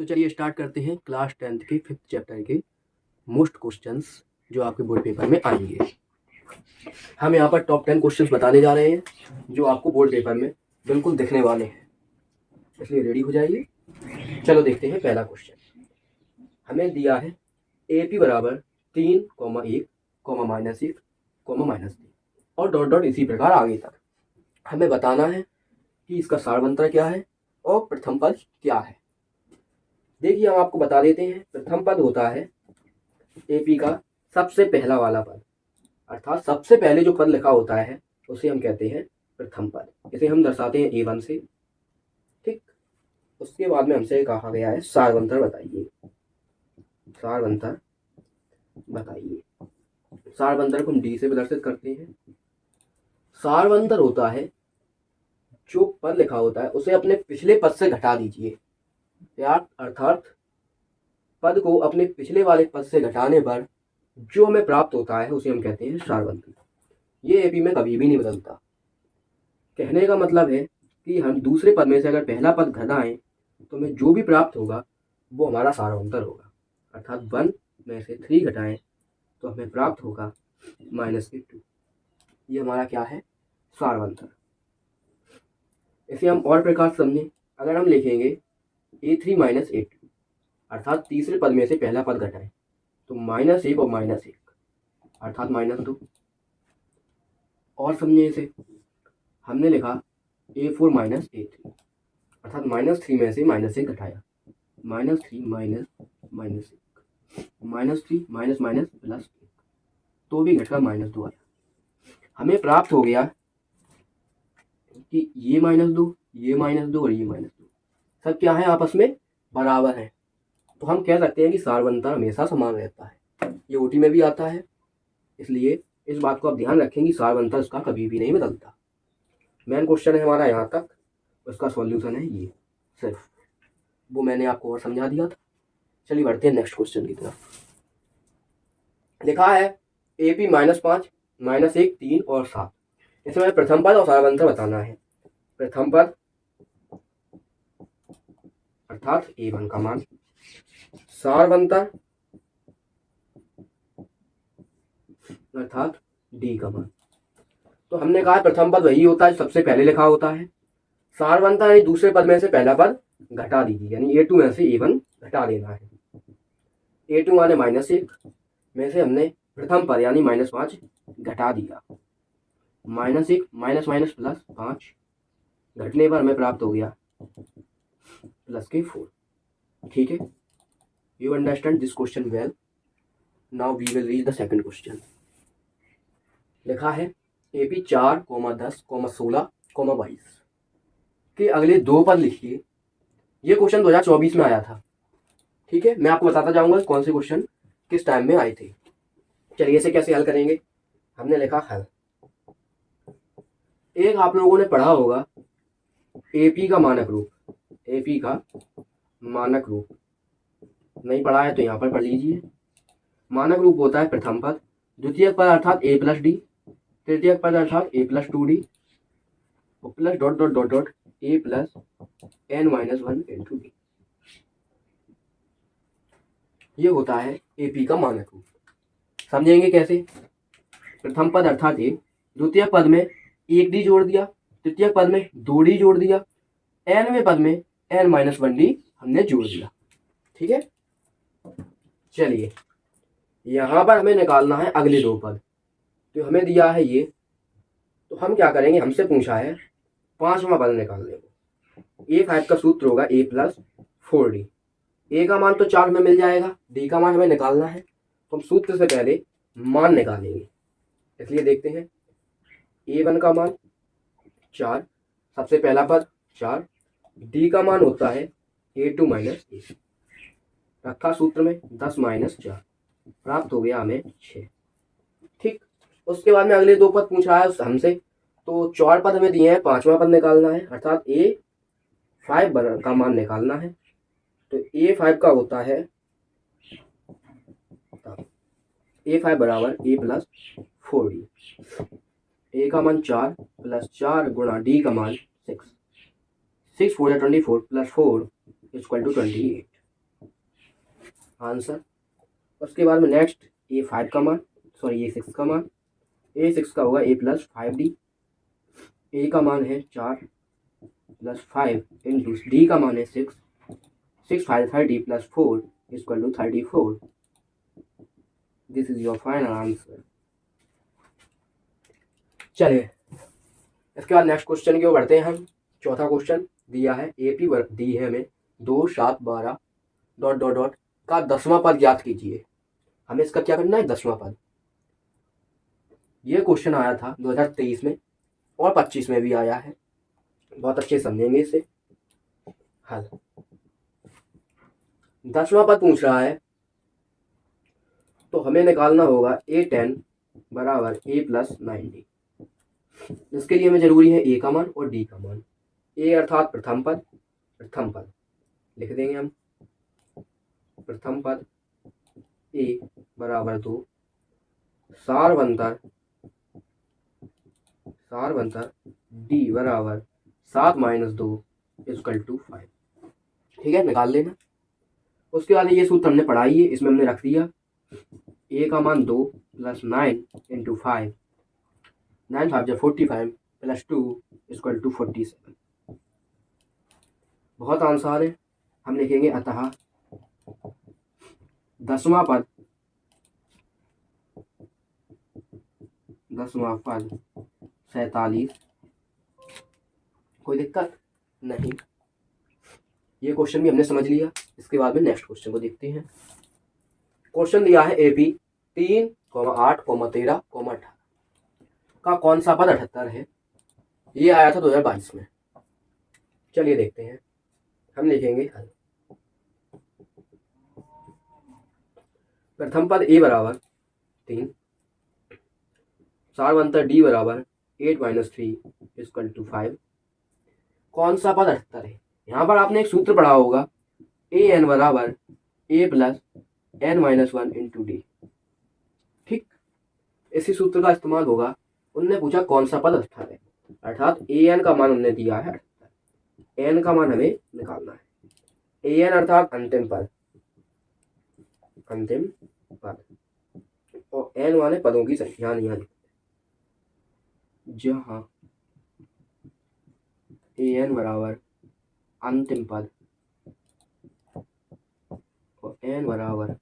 तो चलिए स्टार्ट करते हैं क्लास 10th के 5th चैप्टर के मोस्ट क्वेश्चंस जो आपके बोर्ड पेपर में आएंगे। हम यहाँ पर टॉप 10 क्वेश्चंस बताने जा रहे हैं जो आपको बोर्ड पेपर में बिल्कुल दिखने वाले हैं, इसलिए रेडी हो जाइए। चलो देखते हैं पहला क्वेश्चन। हमें दिया है AP बराबर 3, 1, -1, -3 और डॉट डॉट इसी प्रकार आगे तक। हमें बताना है कि इसका सारवंतर क्या है और प्रथम पद क्या है। देखिए हम आपको बता देते हैं। प्रथम पद होता है AP का सबसे पहला वाला पद, अर्थात सबसे पहले जो पद लिखा होता है उसे हम कहते हैं प्रथम पद। इसे हम दर्शाते हैं A1 से, ठीक। उसके बाद में हमसे कहा गया है सारवंतर बताइए, सारवंतर बताइए। सारवंतर को हम D से प्रदर्शित करते हैं। सारवंतर होता है जो पद लिखा होता है उसे अपने पिछले पद से घटा दीजिए, अर्थात पद को अपने पिछले वाले पद से घटाने पर जो हमें प्राप्त होता है उसे हम कहते हैं सारवंतर। ये AP में कभी भी नहीं बदलता। कहने का मतलब है कि हम दूसरे पद में से अगर पहला पद घटाएं तो हमें जो भी प्राप्त होगा वो हमारा सारवंतर होगा। अर्थात 1 में से 3 घटाएं तो हमें प्राप्त होगा -2। ये हमारा क्या है? सारवंतर। इसे हम और प्रकार से समझें। अगर हम लिखेंगे A3 - A2, अर्थात तीसरे पद में से पहला पद घटाएं तो -1 और -1 अर्थात -2। और समझिए इसे, हमने लिखा A4 - A3, अर्थात -3 में से -1 घटाया, -3 -1 -3 +1 तो भी घटकर -2 आया। हमें प्राप्त हो गया कि ये -2, ये -2 और ये -2 सब क्या है? आपस में बराबर है। तो हम कह सकते हैं कि सारवंतर हमेशा समान रहता है। ये OT में भी आता है, इसलिए इस बात को आप ध्यान रखें कि सारवंतर इसका कभी भी नहीं बदलता। मेन क्वेश्चन है हमारा यहाँ तक, उसका सॉल्यूशन है ये, सिर्फ वो मैंने आपको और समझा दिया था। चलिए बढ़ते हैं नेक्स्ट क्वेश्चन की तरफ। लिखा है AP -5, -1, 3 और 7। इसमें प्रथम पद और सारवंतर बताना है। प्रथम पद अर्थात A1 का मान, सारवंतर अर्थात D का मान। तो हमने कहा प्रथम पद वही होता है सबसे पहले लिखा होता है। सारवंतर यानी दूसरे पद में से पहला पद घटा दीजिए, यानी A2 में से A1 घटा देना है। A2 माने -1 में से हमने प्रथम पद यानी -5 घटा दिया, -1 +5 घटने पर हमें प्राप्त हो गया +4। ठीक है, you understand this question well. Now we will read the second question. लिखा है AP 4, 10, 16, 22 के अगले दो पद लिखिए। ये क्वेश्चन 2024 में आया था, ठीक है। मैं आपको बताता जाऊंगा कौन से क्वेश्चन किस टाइम में आए थे। चलिए इसे कैसे हल करेंगे। हमने लिखा हल। एक आप लोगों ने पढ़ा होगा AP का मानक रूप, AP का मानक रूप नहीं पढ़ा है तो यहाँ पर पढ़ लीजिए। मानक रूप होता है प्रथम पद, द्वितीय पद अर्थात A + D, तृतीय पद अर्थात A + 2D और plus dot dot dot dot A + n-1 × D। ये होता है AP का मानक रूप। समझेंगे कैसे। प्रथम पद अर्थात A, द्वितीय पद में 1D जोड़ दिया, तृतीय पद में 2D जोड़ दिया, nवें पद में n-1D हमने जोड़ दिया, ठीक है। चलिए यहाँ पर हमें निकालना है अगले दो पद। तो हमें दिया है ये, तो हम क्या करेंगे, हमसे पूछा है पांचवा पद निकालने को। A5 का सूत्र होगा A + 4D। A का मान तो 4 में मिल जाएगा, D का मान हमें निकालना है तो हम सूत्र से पहले मान निकालेंगे। इसलिए देखते हैं A1 का मान 4, सबसे पहला पद 4, D का मान होता है A2 - A, रखा सूत्र में 10 - 4, प्राप्त हो गया हमें 6, ठीक। उसके बाद में अगले दो पद पूछा है हमसे, तो 4 पद हमें दिए हैं, पांचवा पद निकालना है अर्थात A5 का मान निकालना है। तो A5 का होता है, A5 बराबर A + 4D। A का मान 4 + 4 गुणा D का मान 6, 6 × 4 = 24 + 4 = 28। आंसर। उसके बाद में नेक्स्ट A5 का मान, सॉरी A6 का मान, A6 का होगा A+5D। ए का मान है 4+5 इंटू डी का मान है 6, 6 5 30+4 equal to 34। This is your final answer. चलिए इसके बाद नेक्स्ट क्वेश्चन की ओर बढ़ते हैं हम। चौथा क्वेश्चन दिया है AP दी है हमें 2 7 12 ... का 10वां पद ज्ञात कीजिए। हमें इसका क्या करना है, 10वां पद। ये क्वेश्चन आया था 2023 में और 25 में भी आया है, बहुत अच्छे समझेंगे इसे। हल 10वां पद पूछ रहा है तो हमें निकालना होगा A10 बराबर A+9D। इसके लिए हमें जरूरी है A का मान और D का मान। A अर्थात प्रथम पद लिख देंगे हम। प्रथम पद A बराबर 2, सारवंतर D बराबर 7 - 2 इक्वल टू 5। ठीक है, निकाल लेना। उसके बाद ये सूत्र हमने पढ़ा ही है, इसमें हमने रख दिया A का मान 2 + 9 × 5, 9 5 45 + 2 इक्वल टू 47। बहुत आसान है। हम लिखेंगे अतः 10वां पद 47। कोई दिक्कत नहीं। ये क्वेश्चन भी हमने समझ लिया। इसके बाद में नेक्स्ट क्वेश्चन को देखते हैं। क्वेश्चन दिया है AP 3, 8, 13, 18 का कौन सा पद 78 है। ये आया था 2022 में। चलिए देखते हैं। हम लिखेंगे हल। प्रथम पद A बराबर 3, सारवंतर D बराबर 8 - 3 इक्वल टू 5। कौन सा पद 78 है। यहाँ पर आपने एक सूत्र पढ़ा होगा AN बराबर A + n - 1 इंटू D। ठीक, इसी सूत्र का इस्तेमाल होगा। उनने पूछा कौन सा पद 78 है, अर्थात AN का मान उन्होंने दिया है 78, N का मान हमें निकालना है। AN अर्थात अंतिम पद और N वाले पदों की संख्या यहाँ लिखते हैं। जहाँ AN बराबर अंतिम पद और N बराबर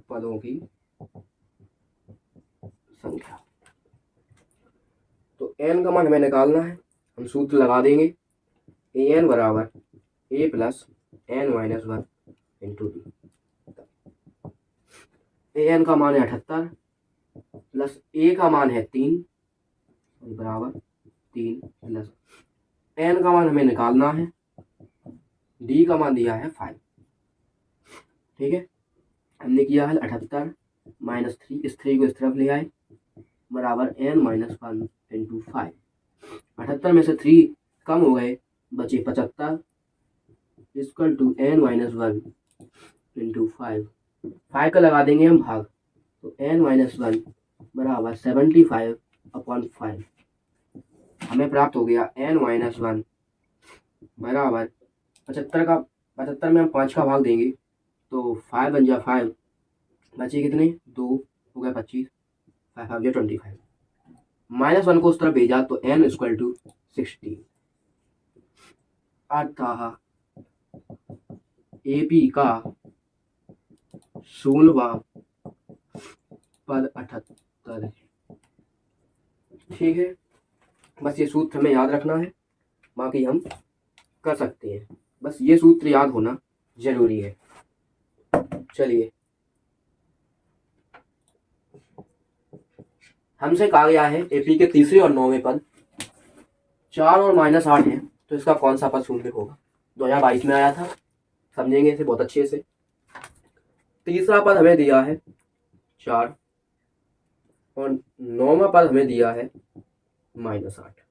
पदों की संख्या, तो N का मान हमें निकालना है। हम सूत्र लगा देंगे AN बराबर A + n - 1 into D। AN का मान है 78 प्लस A का मान है 3 बराबर 3 प्लस N का मान हमें निकालना है, D का मान दिया है 5। ठीक है, हमने किया है 78 - 3, इस 3 को इस तरफ ले आए, बराबर n - 1 इंटू 5। 78 में से 3 कम हो गए, बचे 75 इक्वल टू n - 1 इंटू 5। 5 का लगा देंगे हम भाग, तो n - 1 बराबर 75/5। हमें प्राप्त हो गया n - 1 बराबर 75 में हम 5 का भाग देंगे तो 5 बन जा 5, बचे कितने 2 हो गया 25, 5 5 25। -1 को उस तरफ भेजा तो n इक्वल टू 16। अतः AP का 16वां पद 78 है। ठीक है, बस ये सूत्र हमें याद रखना है, बाकी हम कर सकते हैं। बस ये सूत्र याद होना जरूरी है। चलिए, हमसे कहा गया है AP के तीसरे और 9वें पद 4 और -8 है, तो इसका कौन सा पद शून्य होगा। 2022 में आया था, समझेंगे इसे बहुत अच्छे से। तीसरा पद हमें दिया है 4 और 9वां पद हमें दिया है -8।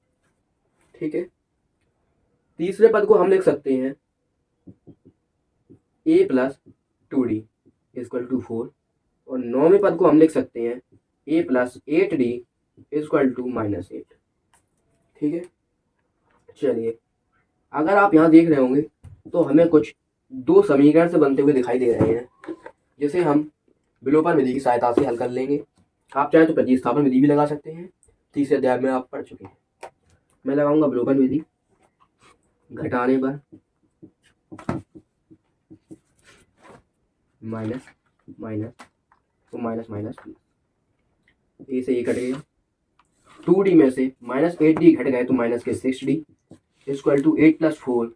ठीक है, तीसरे पद को हम लिख सकते हैं A + 2D इक्वल टू 4 और 9वें पद को हम लिख सकते हैं A + 8D इक्वल टू -8। ठीक है, चलिए, अगर आप यहाँ देख रहे होंगे तो हमें कुछ दो समीकरण से बनते हुए दिखाई दे रहे हैं, जिसे हम विलोपन विधि की सहायता से हल कर लेंगे। आप चाहें तो प्रतिस्थापन विधि भी लगा सकते हैं, तीसरे अध्याय में आप पढ़ चुके हैं। मैं लगाऊंगा विलोपन विधि। घटाने पर माइनस माइनस तो माइनस माइनस ए से ए कट गया, 2d में से -8d घट गए तो माइनस के 6d इक्वल टू 8 + 4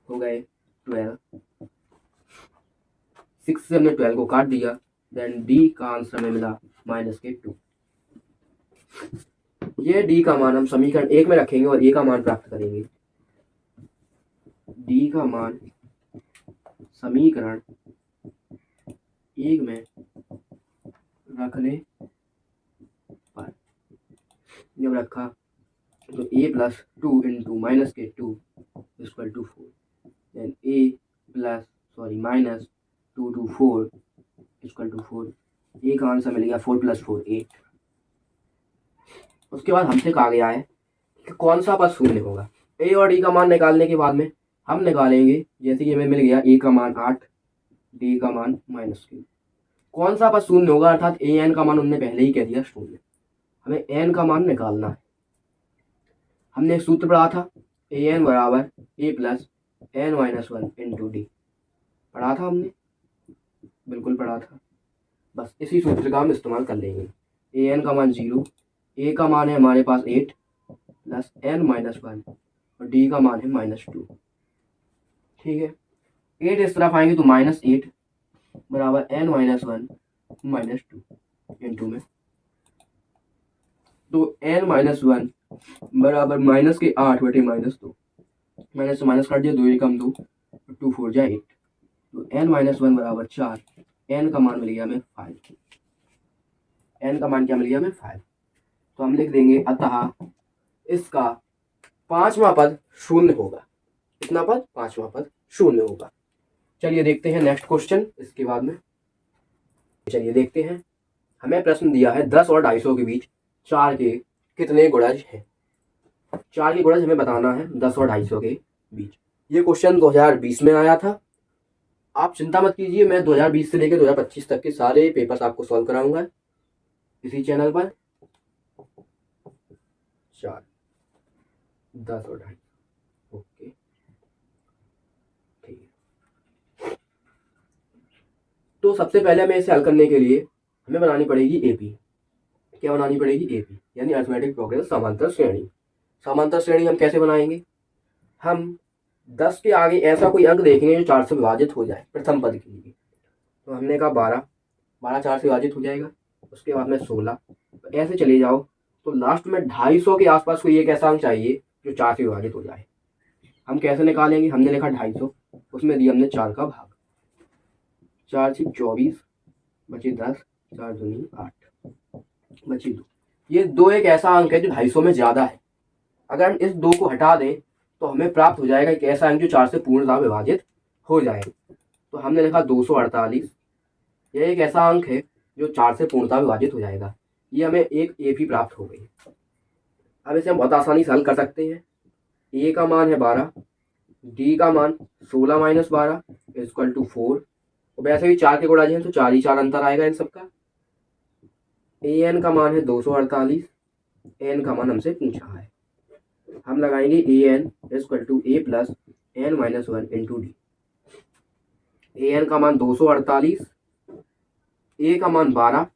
हो गए 12। 6 से हमने 12 को काट दिया, देन d का आंसर हमें मिला -2। ये d का मान हम समीकरण 1 में रखेंगे और a का मान प्राप्त करेंगे। d का मान समीकरण 1 में रखने पर जब रखा तो a + 2 × -2 इक्वल टू 4, देन a -2 × 4 इक्वल टू 4। a का आंसर मिल गया 4 + 4 8। उसके बाद हमसे कहा गया है कि कौन सा पद शून्य होगा। a और d का मान निकालने के बाद में हम निकालेंगे, जैसे कि हमें मिल गया a का मान 8, d का मान -3। कौन सा पद शून्य होगा, अर्थात a n का मान उनने पहले ही कह दिया शून्य। हमें n का मान निकालना है। हमने एक सूत्र पढ़ा था, an बराबर a + n - 1 × d। पढ़ा था हमने, बिल्कुल पढ़ा था। बस इसी सूत्र का हम इस्तेमाल कर लेंगे। an का मान 0, a का मान है हमारे पास 8 + n - 1 और d का मान है -2। ठीक है, 8 इस तरफ आएंगे तो -8 बराबर n - 1 -2 इंटू में, तो n - 1 बराबर माइनस के 8 बटे -2। माइनस से माइनस काट दिया, 2 एकम 2, 2 4 जा 8, तो n - 1 बराबर 4। n का मान मिल गया हमें 5। n का मान क्या मिल गया हमें 5। तो हम लिख देंगे अतः इसका पांचवा पद शून्य होगा। कितना पद? पांचवा पद शून्य होगा। चलिए देखते हैं नेक्स्ट क्वेश्चन। इसके बाद में चलिए देखते हैं, हमें प्रश्न दिया है 10 और 250 के बीच 4 के कितने गुणज हैं। 4 के गुणज हमें बताना है 10 और 250 के बीच। ये क्वेश्चन 2020 में आया था। आप चिंता मत कीजिए, मैं 2020 से लेकर 2025 तक के सारे पेपर्स आपको सॉल्व कराऊंगा इसी चैनल पर। 4 10 और 250, ओके ठीक है। तो सबसे पहले हमें इसे हल करने के लिए हमें बनानी पड़ेगी एपी। क्या बनानी पड़ेगी? एपी यानी अरिथमेटिक प्रोग्रेशन समांतर श्रेणी। समांतर श्रेणी हम कैसे बनाएंगे? हम 10 के आगे ऐसा कोई अंक देखेंगे जो 4 से विभाजित हो जाए प्रथम पद के लिए। तो हमने कहा 12 4 से विभाजित हो जाएगा, उसके बाद में 16, ऐसे चले जाओ तो लास्ट में 250 के आसपास कोई एक ऐसा अंक चाहिए जो 4 से विभाजित हो जाए। हम कैसे निकालेंगे? हमने लिखा 250, उसमें दिया हमने 4 का भाग, 4 से 24 बचे 10, 4 दूनी 8 बचे 2। ये 2 एक ऐसा अंक है जो 250 में ज़्यादा है। अगर हम इस 2 को हटा दें तो हमें प्राप्त हो जाएगा एक ऐसा अंक जो 4 से पूर्णतः विभाजित हो जाए। तो हमने लिखा 248, यह एक ऐसा अंक है जो 4 से पूर्णतः विभाजित हो जाएगा। ये हमें एक एपी प्राप्त हो गई। अब इसे हम बहुत आसानी से हल कर सकते हैं। ए का मान है 12, डी का मान 16 - 12 इक्वल टू 4। वैसे भी 4 के गुणज हैं तो 4 ही 4 अंतर आएगा इन सबका। ए एन का मान है 248, एन का मान हमसे पूछा है। हम लगाएंगे a n equal to a + n - 1 × d. A n का मान 248, ए का मान 12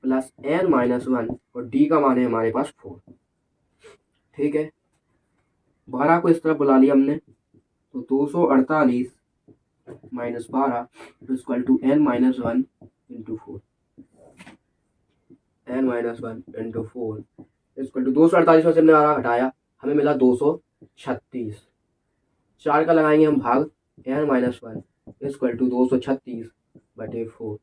+ n - 1 और डी का मान है हमारे पास 4। ठीक है, 12 को इस तरफ बुला लिया हमने, तो 248 - 12 equal to n - 1 × 4। n - 1 × 4 equal to 248 में से हमने 12 घटाया, हमें मिला 236। 4 का लगाएंगे हम भाग, n - 1 इक्वल टू 236 बटे 4।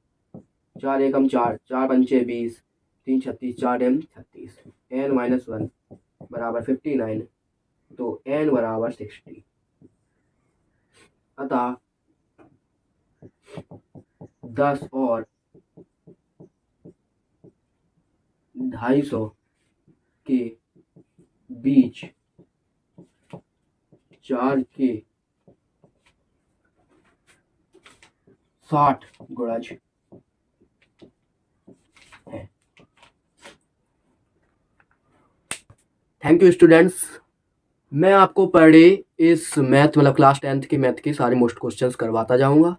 4 एकम 4, 4 पंचे 20, 3 36, 4 एम 36, n - 1 बराबर 59, तो n बराबर 60। अतः 10 और 250 के बीच 4 के 60 गुणज है। Thank you students. मैं आपको पर डे इस मैथ मतलब क्लास 10th के मैथ के सारे मोस्ट क्वेश्चंस करवाता जाऊंगा।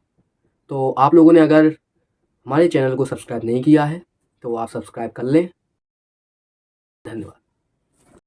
तो आप लोगों ने अगर हमारे चैनल को सब्सक्राइब नहीं किया है तो आप सब्सक्राइब कर लें। धन्यवाद।